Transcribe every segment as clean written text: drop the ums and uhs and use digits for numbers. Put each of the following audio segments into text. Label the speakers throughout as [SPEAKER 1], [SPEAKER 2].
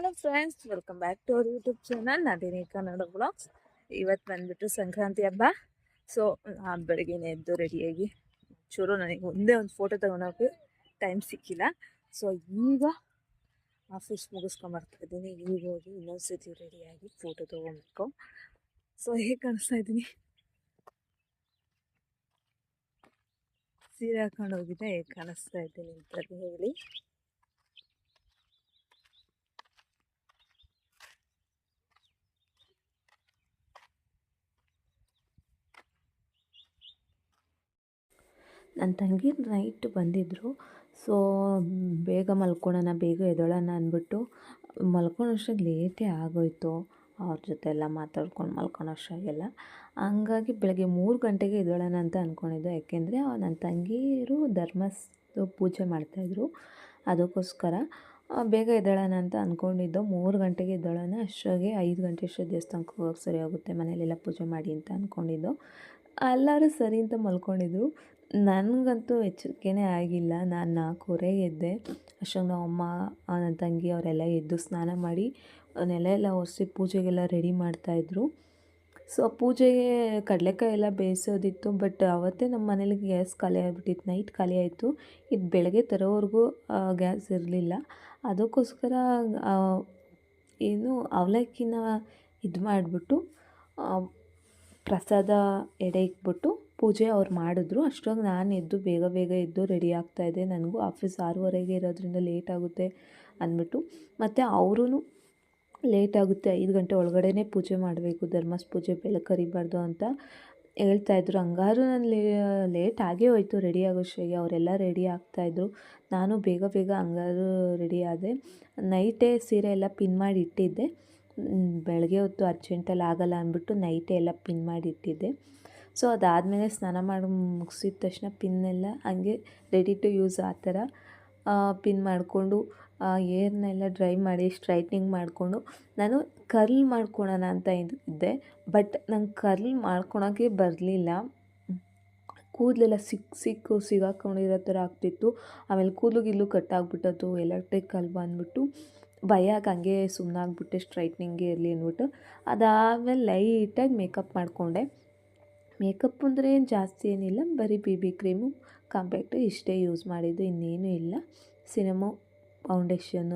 [SPEAKER 1] Hello friends, welcome back to our YouTube channel ನದಿನಿ Kannada blogs. ಇವತ್ತು ಬಂದುಬಿಟ್ಟು ಸಂಕ್ರಾಂತಿ ಹಬ್ಬ. ಸೊ ಬೆಳಗ್ಗೆನೇ ಎದ್ದು ರೆಡಿಯಾಗಿ ಚೂರು ನನಗೆ ಒಂದೇ ಒಂದು ಫೋಟೋ ತೊಗೊಳೋಕೆ ಟೈಮ್ ಸಿಕ್ಕಿಲ್ಲ. ಸೊ ಈಗ ಆಫೀಸ್ ಮುಗಿಸ್ಕೊಂಬರ್ತಾ ಇದ್ದೀನಿ. ಈಗ ಹೋಗಿ ಇನ್ನೊಂದ್ಸತಿ ರೆಡಿಯಾಗಿ ಫೋಟೋ ತೊಗೊಬೇಕು. ಸೊ ಹೇಗೆ ಕಾಣಿಸ್ತಾ ಇದ್ದೀನಿ? ಸೀರೆ ಹಾಕೊಂಡು ಹೋಗಿದ್ದೆ, ಹೇಗೆ ಕಾಣಿಸ್ತಾ ಇದ್ದೀನಿ ಅಂತ ಹೇಳಿ. ನನ್ನ ತಂಗಿ ನೈಟ್ ಬಂದಿದ್ದರು. ಸೊ ಬೇಗ ಮಲ್ಕೊಳ್ಳೋಣ, ಬೇಗ ಎದ್ದೇಳೋಣ ಅಂದ್ಬಿಟ್ಟು ಮಲ್ಕೊಳ್ಳೋಷ್ಟಿಗೆ ಲೇಟೇ ಆಗೋಯಿತು. ಅವ್ರ ಜೊತೆ ಎಲ್ಲ ಮಾತಾಡ್ಕೊಂಡು ಮಲ್ಕೊಳ್ಳೋಷ್ಟಾಗೆಲ್ಲ. ಹಂಗಾಗಿ ಬೆಳಗ್ಗೆ 3 ಗಂಟೆಗೆ ಎದ್ದೇಳೋಣ ಅಂತ ಅಂದ್ಕೊಂಡಿದ್ದು. ಯಾಕೆಂದರೆ ನನ್ನ ತಂಗಿಯರು ಧರ್ಮಸ್ಥಳ ಪೂಜೆ ಮಾಡ್ತಾಯಿದ್ರು, ಅದಕ್ಕೋಸ್ಕರ ಬೇಗ ಎದ್ದೇಳೋಣ ಅಂತ ಅಂದ್ಕೊಂಡಿದ್ದು. 3 ಗಂಟೆಗೆ ಎದ್ದೇಳೋಣ, ಅಷ್ಟೊತ್ತಿಗೆ 5 ಗಂಟೆ ಅಷ್ಟೊತ್ತು ದೇವಸ್ಥಾನಕ್ಕೆ ಹೋಗೋಕೆ ಸರಿ ಆಗುತ್ತೆ, ಮನೇಲೆಲ್ಲ ಪೂಜೆ ಮಾಡಿ ಅಂತ ಅಂದ್ಕೊಂಡಿದ್ದು. ಎಲ್ಲರೂ ಸರಿ ಅಂತ ಮಲ್ಕೊಂಡಿದ್ರು. ನನಗಂತೂ ಎಚ್ಚರಿಕೆನೇ ಆಗಿಲ್ಲ. ನಾನು 4:30ಗೆ ಎದ್ದೆ. ಅಷ್ಟೊಂದು ನಮ್ಮಮ್ಮ, ನನ್ನ ತಂಗಿ ಅವರೆಲ್ಲ ಎದ್ದು ಸ್ನಾನ ಮಾಡಿ ನೆಲ ಎಲ್ಲ ಒರೆಸಿ ಪೂಜೆಗೆಲ್ಲ ರೆಡಿ ಮಾಡ್ತಾಯಿದ್ರು. ಸೊ ಪೂಜೆಗೆ ಕಡಲೆಕಾಯಿ ಎಲ್ಲ ಬೇಯಿಸೋದಿತ್ತು. ಬಟ್ ಅವತ್ತೇ ನಮ್ಮ ಮನೇಲಿ ಗ್ಯಾಸ್ ಖಾಲಿ ಆಗಿಬಿಟ್ಟಿತ್ತು, ನೈಟ್ ಖಾಲಿ ಆಯಿತು. ಇದು ಬೆಳಗ್ಗೆ ತರೋವರೆಗೂ ಗ್ಯಾಸ್ ಇರಲಿಲ್ಲ. ಅದಕ್ಕೋಸ್ಕರ ಏನು ಅವಲಕ್ಕಿನ ಇದು ಮಾಡಿಬಿಟ್ಟು ಪ್ರಸಾದ ಎಡೆ ಇಕ್ಬಿಟ್ಟು ಪೂಜೆ ಅವ್ರು ಮಾಡಿದ್ರು. ಅಷ್ಟೊಂದು ನಾನು ಎದ್ದು ಬೇಗ ಎದ್ದು ರೆಡಿ ಆಗ್ತಾಯಿದ್ದೆ. ನನಗೂ ಆಫೀಸ್ 6:30ಗೆ ಇರೋದ್ರಿಂದ ಲೇಟ್ ಆಗುತ್ತೆ ಅಂದ್ಬಿಟ್ಟು. ಮತ್ತು ಅವರೂ ಲೇಟ್ ಆಗುತ್ತೆ, 5 ಗಂಟೆ ಒಳಗಡೆನೇ ಪೂಜೆ ಮಾಡಬೇಕು, ಧರ್ಮಸ್ಥಳ ಪೂಜೆ ಬೆಳಗ್ಗೆ ಕರಿಬಾರ್ದು ಅಂತ ಹೇಳ್ತಾಯಿದ್ರು. ಹಂಗಾದ್ರೂ ನಾನು ಲೇಟ್ ಆಗೇ ಹೋಯಿತು ರೆಡಿ ಆಗೋಷ್ಟಿಗೆ. ಅವರೆಲ್ಲ ರೆಡಿ ಆಗ್ತಾಯಿದ್ರು. ನಾನು ಬೇಗ ಹಂಗಾದ್ರೂ ರೆಡಿ ಆದೆ. ನೈಟೇ ಸೀರೆ ಎಲ್ಲ ಪಿನ್ ಮಾಡಿ ಇಟ್ಟಿದ್ದೆ. ಬೆಳಗ್ಗೆ ಹೊತ್ತು ಅರ್ಜೆಂಟಲ್ಲಿ ಆಗೋಲ್ಲ ಅಂದ್ಬಿಟ್ಟು ನೈಟೇ ಎಲ್ಲ ಪಿನ್ ಮಾಡಿ ಇಟ್ಟಿದ್ದೆ. ಸೊ ಅದಾದಮೇಲೆ ಸ್ನಾನ ಮಾಡಿ ಮುಗಿಸಿದ ತಕ್ಷಣ ಪಿನ್ನೆಲ್ಲ ಹಂಗೆ ರೆಡಿ ಟು ಯೂಸ್ ಆ ಥರ ಪಿನ್ ಮಾಡಿಕೊಂಡು ಏರ್ನೆಲ್ಲ ಡ್ರೈ ಮಾಡಿ ಸ್ಟ್ರೈಟ್ನಿಂಗ್ ಮಾಡಿಕೊಂಡು ನಾನು ಕರ್ಲ್ ಮಾಡ್ಕೊಳ್ಳೋಣ ಅಂತ ಇದ್ದೆ. ಬಟ್ ನಂಗೆ ಕರ್ಲ್ ಮಾಡ್ಕೊಳೋಕ್ಕೆ ಬರಲಿಲ್ಲ. ಕೂದಲೆಲ್ಲ ಸಿಗಾಕೊಂಡಿರೋ ಥರ ಆಗ್ತಿತ್ತು. ಆಮೇಲೆ ಕೂದಲು ಕಟ್ಟಾಗ್ಬಿಟ್ಟದ್ದು, ಎಲೆಕ್ಟ್ರಿಕ್ ಅಲ್ವಾ ಅಂದ್ಬಿಟ್ಟು ಭಯ ಹಂಗೆ ಸುಮ್ಮನಾಗ್ಬಿಟ್ಟೆ, ಸ್ಟ್ರೈಟ್ನಿಂಗೇ ಇರಲಿ ಅಂದ್ಬಿಟ್ಟು. ಅದಾದಮೇಲೆ ಲೈಟಾಗಿ ಮೇಕಪ್ ಮಾಡಿಕೊಂಡೆ. ಮೇಕಪ್ ಅಂದರೆ ಏನು ಜಾಸ್ತಿ ಏನಿಲ್ಲ, ಬರೀ BB ಕ್ರೀಮು, ಕಾಂಪ್ಯಾಕ್ಟು ಇಷ್ಟೇ ಯೂಸ್ ಮಾಡಿದ್ದು, ಇನ್ನೇನೂ ಇಲ್ಲ. ಸಿನಮೋ ಫೌಂಡೇಶನ್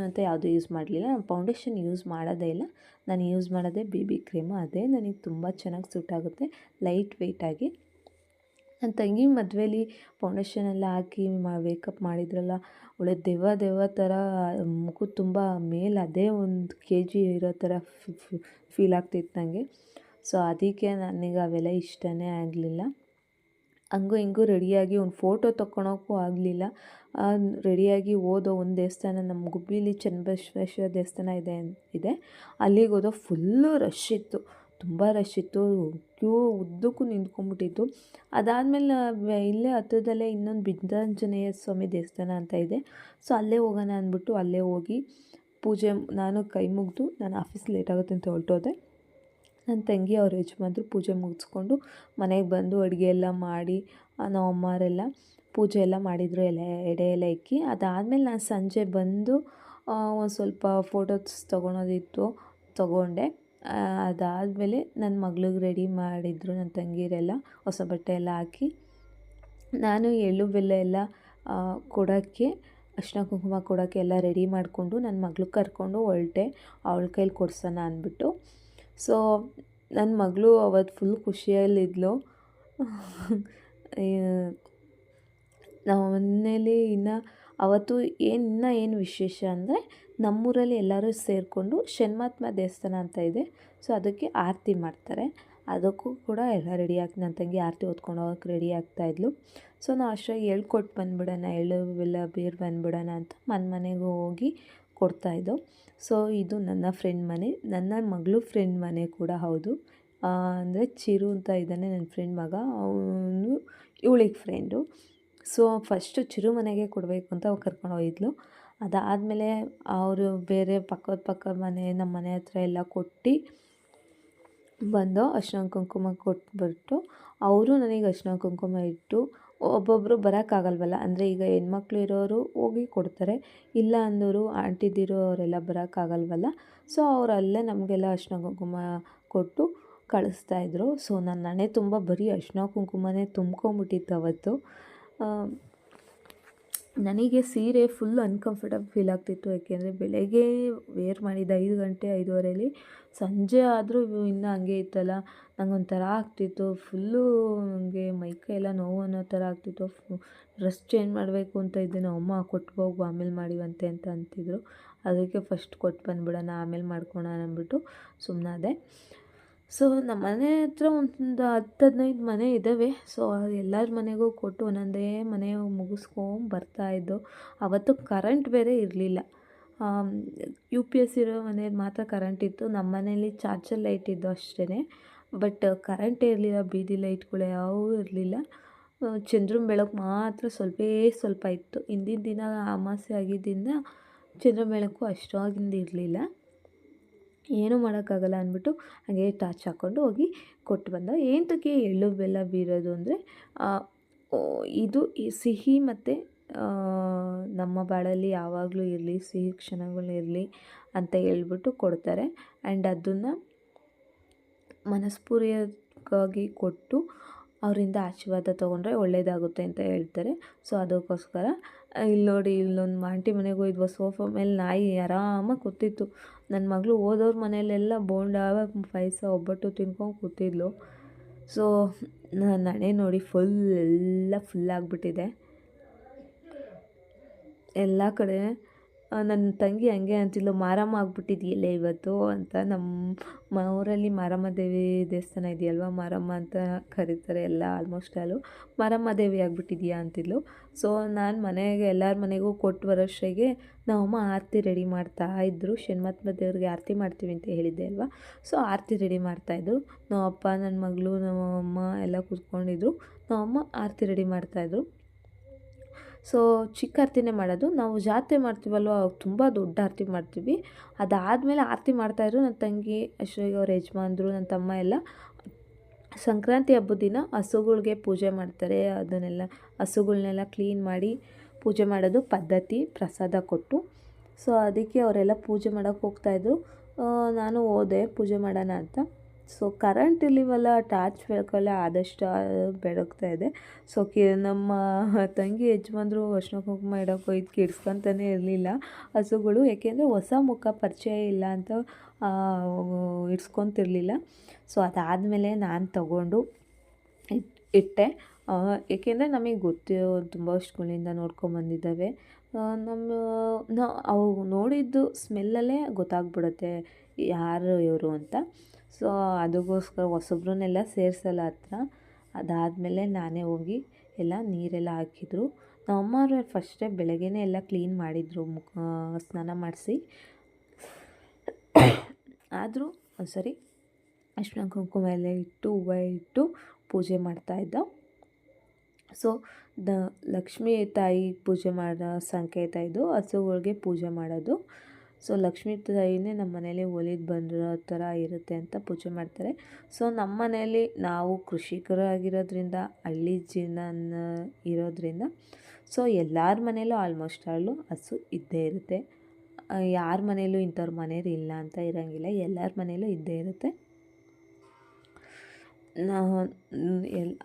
[SPEAKER 1] ಅಂತ ಯಾವುದೂ ಯೂಸ್ ಮಾಡಲಿಲ್ಲ. ನಾನು ಫೌಂಡೇಶನ್ ಯೂಸ್ ಮಾಡೋದೇ ಇಲ್ಲ. ನಾನು ಯೂಸ್ ಮಾಡೋದೇ BB ಕ್ರೀಮು. ಅದೇ ನನಗೆ ತುಂಬ ಚೆನ್ನಾಗಿ ಸೂಟ್ ಆಗುತ್ತೆ, ಲೈಟ್ ವೆಯ್ಟಾಗಿ. ನನ್ನ ತಂಗಿ ಮದುವೆಲಿ ಫೌಂಡೇಶನ್ ಎಲ್ಲ ಹಾಕಿ ಮೇಕಪ್ ಮಾಡಿದ್ರಲ್ಲ, ಒಳ್ಳೆ ದೆವ್ವ ಥರ ಮುಖ ತುಂಬ ಮೇಲೆ ಅದೇ 1 kg ಇರೋ ಥರ ಫೀಲ್ ಆಗ್ತಿತ್ತು ನನಗೆ. ಸೊ ಅದಕ್ಕೆ ನನಗೆ ಅವೆಲ್ಲ ಇಷ್ಟನೇ ಆಗಲಿಲ್ಲ. ಹಂಗೂ ಹಿಂಗೂ ರೆಡಿಯಾಗಿ ಒಂದು ಫೋಟೋ ತೊಗೊಳಕ್ಕೂ ಆಗಲಿಲ್ಲ. ರೆಡಿಯಾಗಿ ಹೋದೋ ಒಂದು ದೇವಸ್ಥಾನ, ನಮ್ಮ ಗುಬ್ಬಿಲಿ ಚನ್ನಬಸವೇಶ್ವರ ದೇವಸ್ಥಾನ ಇದೆ, ಅಲ್ಲಿಗೆ ಹೋದೋ. ಫುಲ್ಲು ರಶ್ ಇತ್ತು, ತುಂಬ ರಶ್ ಇತ್ತು. ಕ್ಯೂ ಉದ್ದಕ್ಕೂ ನಿಂತ್ಕೊಂಡ್ಬಿಟ್ಟಿತ್ತು. ಅದಾದಮೇಲೆ ಇಲ್ಲೇ ಹತ್ರದಲ್ಲೇ ಇನ್ನೊಂದು ಬಿಂದಾಂಜನೇಯ ಸ್ವಾಮಿ ದೇವಸ್ಥಾನ ಅಂತ ಇದೆ. ಸೊ ಅಲ್ಲೇ ಹೋಗೋಣ ಅಂದ್ಬಿಟ್ಟು ಅಲ್ಲೇ ಹೋಗಿ ಪೂಜೆ ನಾನು ಕೈ ಮುಗಿದು ನಾನು ಆಫೀಸ್ ಲೇಟ್ ಆಗುತ್ತೆ ಅಂತ ಹೊರಟೋದೆ. ನನ್ನ ತಂಗಿ ಅವ್ರ ಯಜಮಾನ್ರು ಪೂಜೆ ಮುಗಿಸ್ಕೊಂಡು ಮನೆಗೆ ಬಂದು ಅಡುಗೆ ಎಲ್ಲ ಮಾಡಿ ನಮ್ಮ ಅಮ್ಮರೆಲ್ಲ ಪೂಜೆ ಎಲ್ಲ ಮಾಡಿದರು, ಎಡೆ ಎಲ್ಲ ಇಕ್ಕಿ. ಅದಾದಮೇಲೆ ನಾನು ಸಂಜೆ ಬಂದು ಒಂದು ಸ್ವಲ್ಪ ಫೋಟೋಸ್ ತೊಗೊಳೋದಿತ್ತು, ತೊಗೊಂಡೆ. ಅದಾದಮೇಲೆ ನನ್ನ ಮಗಳಿಗೆ ರೆಡಿ ಮಾಡಿದರು ನನ್ನ ತಂಗಿಯರೆಲ್ಲ, ಹೊಸ ಬಟ್ಟೆ ಎಲ್ಲ ಹಾಕಿ. ನಾನು ಎಳ್ಳು ಬೆಲ್ಲ ಎಲ್ಲ ಕೊಡೋಕ್ಕೆ, ಅರಿಶಿನ ಕುಂಕುಮ ಕೊಡೋಕ್ಕೆ ಎಲ್ಲ ರೆಡಿ ಮಾಡಿಕೊಂಡು ನನ್ನ ಮಗಳಿಗೆ ಕರ್ಕೊಂಡು ಹೊರಟೆ, ಅವಳ ಕೈಲಿ ಕೊಡ್ಸೋಣ ಅಂದ್ಬಿಟ್ಟು. ಸೊ ನನ್ನ ಮಗಳು ಅವತ್ತು ಫುಲ್ ಖುಷಿಯಲ್ಲಿದ್ಲು. ನಮ್ಮ ಮನೇಲಿ ಅವತ್ತು ಏನು ವಿಶೇಷ ಅಂದರೆ, ನಮ್ಮೂರಲ್ಲಿ ಎಲ್ಲರೂ ಸೇರಿಕೊಂಡು ಶನ್ಮಾತ್ಮ ದೇವಸ್ಥಾನ ಅಂತ ಇದೆ. ಸೊ ಅದಕ್ಕೆ ಆರತಿ ಮಾಡ್ತಾರೆ. ಅದಕ್ಕೂ ಕೂಡ ಎಲ್ಲ ರೆಡಿ ಆಗ್ತಿ, ನನ್ನ ತಂಗಿ ಆರತಿ ಹೊತ್ಕೊಂಡು ಹೋಗೋಕ್ಕೆ ರೆಡಿ ಆಗ್ತಾಯಿದ್ಲು. ಸೊ ನಾವು ಅಷ್ಟಾಗಿ ಹೇಳ್ಕೊಟ್ಟು ಬಂದುಬಿಡೋಣ, ಎಳ್ಳು ಬೆಲ್ಲ ಬೇರು ಬಂದುಬಿಡೋಣ ಅಂತ ಮನೆಗೆ ಹೋಗಿ ಕೊಡ್ತಾಯಿದ್ದೋ. ಸೊ ಇದು ನನ್ನ ಫ್ರೆಂಡ್ ಮನೆ, ನನ್ನ ಮಗಳು ಫ್ರೆಂಡ್ ಮನೆ ಕೂಡ ಹೌದು. ಅಂದರೆ ಚಿರು ಅಂತ ಇದ್ದಾನೆ ನನ್ನ ಫ್ರೆಂಡ್ ಮಗ, ಅವನು ಇವಳಿಗೆ ಫ್ರೆಂಡು. ಸೊ ಫಸ್ಟು ಚಿರು ಮನೆಗೆ ಕೊಡಬೇಕು ಅಂತ ಕರ್ಕೊಂಡು ಹೋಗಿದ್ಲು. ಅದಾದಮೇಲೆ ಅವರು ಬೇರೆ ಪಕ್ಕದ ಮನೆ, ನಮ್ಮ ಮನೆ ಹತ್ರ ಎಲ್ಲ ಕೊಟ್ಟು ಬಂದು ಅರಿಶಿನ ಕುಂಕುಮ ಕೊಟ್ಬಿಟ್ಟು ಅವರು ನನಗೆ ಅರಿಶಿನ ಕುಂಕುಮ ಇಟ್ಟು ಒಬ್ಬೊಬ್ಬರು ಬರೋಕ್ಕಾಗಲ್ವಲ್ಲ, ಅಂದರೆ ಈಗ ಹೆಣ್ಮಕ್ಳು ಇರೋರು ಹೋಗಿ ಕೊಡ್ತಾರೆ, ಇಲ್ಲ ಅಂದವರು ಆಂಟಿದಿರು ಅವರೆಲ್ಲ ಬರೋಕ್ಕಾಗಲ್ವಲ್ಲ. ಸೊ ಅವ್ರು ಅಲ್ಲೇ ನಮಗೆಲ್ಲ ಅರಿಶಿನ ಕುಂಕುಮ ಕೊಟ್ಟು ಕಳಿಸ್ತಾಯಿದ್ರು. ಸೊ ನನ್ನ ಹಣೆ ತುಂಬ ಬರೀ ಅರಿಶಿನ ಕುಂಕುಮನೇ ತುಂಬ್ಕೊಂಬಿಟ್ಟಿತ್ತು ಅವತ್ತು. ನನಗೆ ಸೀರೆ ಫುಲ್ ಅನ್ಕಂಫರ್ಟಬಲ್ ಫೀಲ್ ಆಗ್ತಿತ್ತು. ಯಾಕೆಂದರೆ ಬೆಳಗ್ಗೆ ವೇರ್ ಮಾಡಿದ್ದು 5 ಗಂಟೆ 5:30ಲಿ, ಸಂಜೆ ಆದರೂ ಇನ್ನೂ ಹಂಗೆ ಇತ್ತಲ್ಲ, ನಂಗೊಂಥರ ಆಗ್ತಿತ್ತು. ಫುಲ್ಲು ನನಗೆ ಮೈಕೈ ಎಲ್ಲ ನೋವು ಅನ್ನೋ ಥರ ಆಗ್ತಿತ್ತು. ಡ್ರೆಸ್ ಚೇಂಜ್ ಮಾಡಬೇಕು ಅಂತ ಇದ್ದೆ. ನಮ್ಮಮ್ಮ ಕೊಟ್ಟು ಹೋಗು ಆಮೇಲೆ ಮಾಡಿವಂತೆ ಅಂತ ಅಂತಿದ್ರು. ಅದಕ್ಕೆ ಫಸ್ಟ್ ಕೊಟ್ಟು ಬಂದುಬಿಡೋಣ ಆಮೇಲೆ ಮಾಡ್ಕೊಳೋಣ ಅಂದ್ಬಿಟ್ಟು ಸುಮ್ಮನಾದೆ. ಸೊ ನಮ್ಮ ಮನೆ ಹತ್ರ ಒಂದು 10-15 ಮನೆ ಇದ್ದಾವೆ. ಸೊ ಎಲ್ಲರ ಮನೆಗೂ ಕೊಟ್ಟು ಒಂದೊಂದೇ ಮನೆ ಮುಗಿಸ್ಕೊಂಬರ್ತಾಯಿದ್ದು. ಅವತ್ತು ಕರೆಂಟ್ ಬೇರೆ ಇರಲಿಲ್ಲ. UPS ಇರೋ ಮನೇಲಿ ಮಾತ್ರ ಕರೆಂಟ್ ಇತ್ತು. ನಮ್ಮ ಮನೇಲಿ ಚಾರ್ಜರ್ ಲೈಟ್ ಇದ್ದು ಅಷ್ಟೇ. ಬಟ್ ಕರೆಂಟೇ ಇರಲಿಲ್ಲ, ಬೀದಿ ಲೈಟ್ಗಳು ಯಾವುವೂ ಇರಲಿಲ್ಲ. ಚಂದ್ರನ ಬೆಳಕು ಮಾತ್ರ ಸ್ವಲ್ಪ ಇತ್ತು. ಹಿಂದಿನ ದಿನ ಅಮಾವಾಸ್ಯೆ ಆಗಿದ್ದರಿಂದ ಚಂದ್ರನ ಬೆಳಕು ಅಷ್ಟೊಂದು ಇರಲಿಲ್ಲ. ಏನೂ ಮಾಡೋಕ್ಕಾಗಲ್ಲ ಅಂದ್ಬಿಟ್ಟು ಹಾಗೆ ಟಾರ್ಚ್ ಹಾಕ್ಕೊಂಡು ಹೋಗಿ ಕೊಟ್ಟು ಬಂದ. ಏನಕ್ಕೆ ಎಳ್ಳು ಬೆಲ್ಲ ಬೀರೋದು ಅಂದರೆ ಇದು ಸಿಹಿ ಮತ್ತು ನಮ್ಮ ಬಾಳಲ್ಲಿ ಯಾವಾಗಲೂ ಇರಲಿ, ಸಿಹಿ ಕ್ಷಣಗಳಿರಲಿ ಅಂತ ಹೇಳ್ಬಿಟ್ಟು ಕೊಡ್ತಾರೆ. ಆ್ಯಂಡ್ ಅದನ್ನು ಮನಸ್ಪೂರ್ವಕವಾಗಿ ಕೊಟ್ಟು ಅವರಿಂದ ಆಶೀರ್ವಾದ ತೊಗೊಂಡ್ರೆ ಒಳ್ಳೆಯದಾಗುತ್ತೆ ಅಂತ ಹೇಳ್ತಾರೆ. ಸೊ ಅದಕ್ಕೋಸ್ಕರ ಇಲ್ಲಿ ನೋಡಿ, ಇಲ್ಲೊಂದು ಆಂಟಿ ಮನೆಗೆ ಹೋಗಿದ್ವು. ಸೋಫಾ ಮೇಲೆ ನಾಯಿ ಆರಾಮಾಗಿ ಕೂತಿತ್ತು. ನನ್ನ ಮಗಳು ಹೋದವ್ರ ಮನೆಯಲ್ಲೆಲ್ಲ ಬೋಂಡ ಪಾಯಸ ಒಬ್ಬಟ್ಟು ತಿನ್ಕೊಂಡು ಕೂತಿದ್ಲು. ಸೊ ನನ್ನ ಹಣೆ ನೋಡಿ ಎಲ್ಲ ಫುಲ್ಲಾಗಿಬಿಟ್ಟಿದೆ ಎಲ್ಲ ಕಡೆ. ನನ್ನ ತಂಗಿ ಹಂಗೆ ಅಂತಿದ್ಲು, ಮಾರಮ್ಮ ಆಗ್ಬಿಟ್ಟಿದೆಯಲ್ಲ ಇವತ್ತು ಅಂತ. ನಮ್ಮ ಊರಲ್ಲಿ ಮಾರಮ್ಮ ದೇವಿ ದೇವಸ್ಥಾನ ಇದೆಯಲ್ವ, ಮಾರಮ್ಮ ಅಂತ ಕರೀತಾರೆ ಎಲ್ಲ ಆಲ್ಮೋಸ್ಟ್ ಅಲ್ಲೂ. ಮಾರಮ್ಮ ದೇವಿ ಆಗಿಬಿಟ್ಟಿದೆಯಾ ಅಂತಿದ್ಲು. ಸೊ ನಾನು ಮನೆಗೆ ಎಲ್ಲರ ಮನೆಗೂ ಕೊಟ್ಟು ಬರೋಷ್ಟಿಗೆ ನಮ್ಮಮ್ಮ ಆರತಿ ರೆಡಿ ಮಾಡ್ತಾಯಿದ್ರು. ಶನಿಮಹಾತ್ಮ ದೇವ್ರಿಗೆ ಆರತಿ ಮಾಡ್ತೀವಿ ಅಂತ ಹೇಳಿದ್ದೆ ಅಲ್ವಾ. ಸೊ ಆರತಿ ರೆಡಿ ಮಾಡ್ತಾಯಿದ್ರು. ನಮ್ಮಪ್ಪ, ನನ್ನ ಮಗಳು, ನಮ್ಮಮ್ಮ ಎಲ್ಲ ಕೂತ್ಕೊಂಡಿದ್ರು. ನಮ್ಮಮ್ಮ ಆರತಿ ರೆಡಿ ಮಾಡ್ತಾಯಿದ್ರು. ಸೊ ಚಿಕ್ಕ ಆರತಿನೇ ಮಾಡೋದು. ನಾವು ಜಾತ್ರೆ ಮಾಡ್ತೀವಲ್ವ, ತುಂಬ ದೊಡ್ಡ ಆರತಿ ಮಾಡ್ತೀವಿ. ಅದಾದಮೇಲೆ ಆರತಿ ಮಾಡ್ತಾಯಿದ್ರು ನನ್ನ ತಂಗಿ, ಅಷ್ಟೊತ್ತಿಗೆ ಅವ್ರ ಯಜಮಾನ್ರು, ನನ್ನ ತಮ್ಮ ಎಲ್ಲ. ಸಂಕ್ರಾಂತಿ ಹಬ್ಬದ ದಿನ ಹಸುಗಳ್ಗೆ ಪೂಜೆ ಮಾಡ್ತಾರೆ. ಅದನ್ನೆಲ್ಲ ಹಸುಗಳ್ನೆಲ್ಲ ಕ್ಲೀನ್ ಮಾಡಿ ಪೂಜೆ ಮಾಡೋದು ಪದ್ಧತಿ, ಪ್ರಸಾದ ಕೊಟ್ಟು. ಸೊ ಅದಕ್ಕೆ ಅವರೆಲ್ಲ ಪೂಜೆ ಮಾಡೋಕ್ಕೆ ಹೋಗ್ತಾಯಿದ್ರು. ನಾನು ಹೋದೆ ಪೂಜೆ ಮಾಡೋಣ ಅಂತ. ಸೊ ಕರೆಂಟ್ ಇರ್ಲಿವಲ್ಲ, ಟಾರ್ಚ್ ಬೆಳಕಲ್ಲೇ ಆದಷ್ಟು ಬೆಳಗ್ತಾ ಇದೆ. ಸೊ ನಮ್ಮ ತಂಗಿ ಯಜಮಾನ್ರು ಅರಿಶಿನ ಕುಂಕುಮ ಇಡೋಕೆ ಹೋಯ್ತು, ಕೆಡ್ಸ್ಕೊತಾನೆ ಇರಲಿಲ್ಲ ಹಸುಗಳು. ಏಕೆಂದರೆ ಹೊಸ ಮುಖ ಪರಿಚಯ ಇಲ್ಲ ಅಂತ ಇಡ್ಸ್ಕೊತಿರ್ಲಿಲ್ಲ. ಸೊ ಅದಾದಮೇಲೆ ನಾನು ತಗೊಂಡು ಇಟ್ಟೆ. ಏಕೆಂದರೆ ನಮಗೆ ಗೊತ್ತಿರೋ ತುಂಬ ವರ್ಷಗಳಿಂದ ನೋಡ್ಕೊಂಬಂದಿದ್ದಾವೆ. ಅವು ನೋಡಿದ್ದು ಸ್ಮೆಲ್ಲಲ್ಲೇ ಗೊತ್ತಾಗ್ಬಿಡುತ್ತೆ ಯಾರು ಇವರು ಅಂತ. ಸೊ ಅದಕ್ಕೋಸ್ಕರ ಹೊಸಬ್ರನ್ನೆಲ್ಲ ಸೇರಿಸಲ್ಲ ಹತ್ರ. ಅದಾದಮೇಲೆ ನಾನೇ ಹೋಗಿ ಎಲ್ಲ ನೀರೆಲ್ಲ ಹಾಕಿದ್ರು. ನಮ್ಮಮ್ಮವ್ರು ಫಸ್ಟೇ ಬೆಳಗ್ಗೆನೇ ಎಲ್ಲ ಕ್ಲೀನ್ ಮಾಡಿದರು, ಸ್ನಾನ ಮಾಡಿಸಿ. ಆದರೂ ಸರಿ ಅರಿಶಿನ ಕುಂಕುಮ ಎಲ್ಲ ಇಟ್ಟು, ಹೂವು ಇಟ್ಟು ಪೂಜೆ ಮಾಡ್ತಾಯಿದ್ದ. ಸೊ ಲಕ್ಷ್ಮೀ ತಾಯಿ ಪೂಜೆ ಮಾಡೋ ಸಂಕೇತ ಇದು, ಹಸುಗಳಿಗೆ ಪೂಜೆ ಮಾಡೋದು. ಸೊ ಲಕ್ಷ್ಮೀ ತಾಯಿನೇ ನಮ್ಮ ಮನೇಲಿ ಒಲಿದು ಬಂದಿರೋ ಥರ ಇರುತ್ತೆ ಅಂತ ಪೂಜೆ ಮಾಡ್ತಾರೆ. ಸೊ ನಮ್ಮ ಮನೆಯಲ್ಲಿ ನಾವು ಕೃಷಿಕರಾಗಿರೋದ್ರಿಂದ, ಹಳ್ಳಿ ಜೀವನ ಇರೋದ್ರಿಂದ, ಸೊ ಎಲ್ಲರ ಮನೇಲೂ ಆಲ್ಮೋಸ್ಟ್ ಹಸು ಇದ್ದೇ ಇರುತ್ತೆ. ಯಾರ ಮನೇಲೂ ಇಂಥವ್ರ ಮನೇಲಿ ಇಲ್ಲ ಅಂತ ಇರೋಂಗಿಲ್ಲ, ಎಲ್ಲರ ಮನೇಲೂ ಇದ್ದೇ ಇರುತ್ತೆ.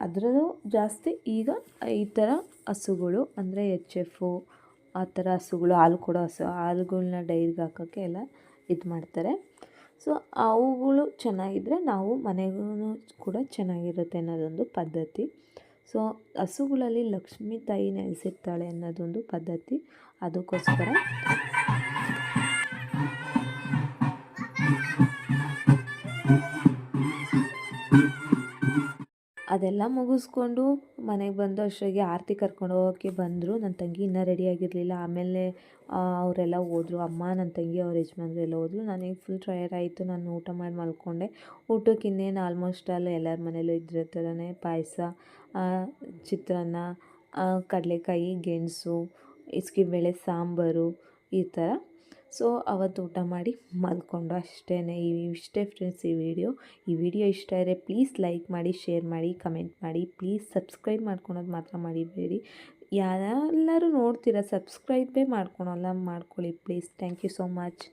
[SPEAKER 1] ಅದರಲ್ಲೂ ಜಾಸ್ತಿ ಈಗ ಈ ಥರ ಹಸುಗಳು ಅಂದರೆ HF ಆ ಥರ ಹಸುಗಳು, ಹಾಲು ಕೊಡೋ ಹಾಲುಗಳ್ನ ಡೈರಿಗೆ ಹಾಕೋಕ್ಕೆ ಎಲ್ಲ ಇದು ಮಾಡ್ತಾರೆ. ಸೊ ಅವುಗಳು ಚೆನ್ನಾಗಿದ್ದರೆ ನಾವು ಮನೆಗೂ ಕೂಡ ಚೆನ್ನಾಗಿರುತ್ತೆ ಅನ್ನೋದೊಂದು ಪದ್ಧತಿ. ಸೊ ಹಸುಗಳಲ್ಲಿ ಲಕ್ಷ್ಮೀ ತಾಯಿ ನೆಲೆಸಿರ್ತಾಳೆ ಅನ್ನೋದೊಂದು ಪದ್ಧತಿ. ಅದಕ್ಕೋಸ್ಕರ ಅದೆಲ್ಲ ಮುಗಿಸ್ಕೊಂಡು ಮನೆಗೆ ಬಂದು ಅಷ್ಟೊತ್ತಿಗೆ ಆರತಿ ಕರ್ಕೊಂಡು ಹೋಗೋಕ್ಕೆ ಬಂದರು. ನನ್ನ ತಂಗಿ ಇನ್ನೂ ರೆಡಿಯಾಗಿರಲಿಲ್ಲ. ಆಮೇಲೆ ಅವರೆಲ್ಲ ಹೋದ್ರು. ಅಮ್ಮ, ನನ್ನ ತಂಗಿ, ಅವ್ರ ಯಜಮಾನ್ರು ಎಲ್ಲ ಹೋದ್ರು. ನನಗೆ ಫುಲ್ ಟಯರ್ಡ್ ಆಯಿತು. ನಾನು ಊಟ ಮಾಡಿ ಮಲ್ಕೊಂಡೆ. ಊಟಕ್ಕೆ ಇನ್ನೇನು ಆಲ್ಮೋಸ್ಟ್ ಎಲ್ಲರ ಮನೇಲೂ ಇದ್ರ ಥರನೇ ಪಾಯಸ, ಚಿತ್ರಾನ್ನ, ಕಡಲೆಕಾಯಿ, ಗೆಣಸು, ಇಸ್ಕಿಬೇಳೆ ಸಾಂಬಾರು ಈ ಥರ. ಸೊ ಅವತ್ತು ಊಟ ಮಾಡಿ ಮಲ್ಕೊಂಡು ಅಷ್ಟೇ. ಇಷ್ಟೇ ಫ್ರೆಂಡ್ಸ್ ಈ ವಿಡಿಯೋ ಇಷ್ಟ ಆದರೆ ಪ್ಲೀಸ್ ಲೈಕ್ ಮಾಡಿ, ಶೇರ್ ಮಾಡಿ, ಕಮೆಂಟ್ ಮಾಡಿ. ಪ್ಲೀಸ್ ಸಬ್ಸ್ಕ್ರೈಬ್ ಮಾಡ್ಕೊಳೋದು ಮಾತ್ರ ಮರಿಬೇಡಿ. ಯಾರೆಲ್ಲರೂ ನೋಡ್ತೀರಾ ಸಬ್ಸ್ಕ್ರೈಬೇ ಮಾಡ್ಕೊಳಲ್ಲ, ಮಾಡ್ಕೊಳ್ಳಿ please. Thank you so much.